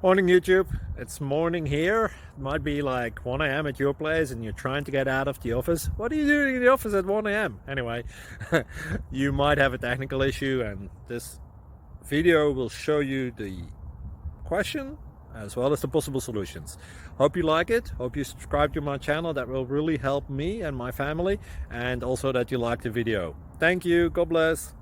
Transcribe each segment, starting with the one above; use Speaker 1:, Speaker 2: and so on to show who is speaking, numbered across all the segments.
Speaker 1: Morning YouTube, it's morning here. It might be like 1 a.m. at your place and you're trying to get out of the office. What are you doing in the office at 1 a.m.? Anyway, you might have a technical issue and this video will show you the question as well as the possible solutions. Hope you like it, hope you subscribe to my channel. That will really help me and my family, and also that you like the video. Thank you, God bless.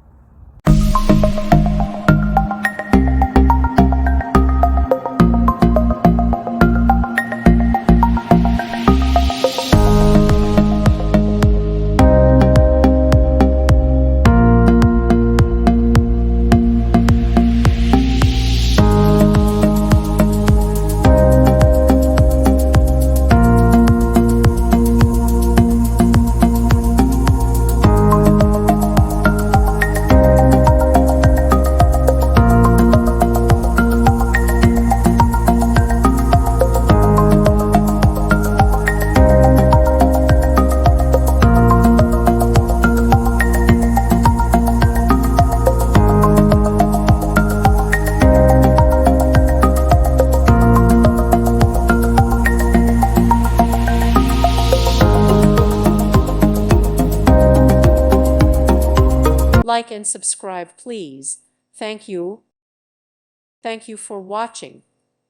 Speaker 2: Like and subscribe, please. Thank you. Thank you for watching.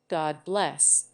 Speaker 2: God bless.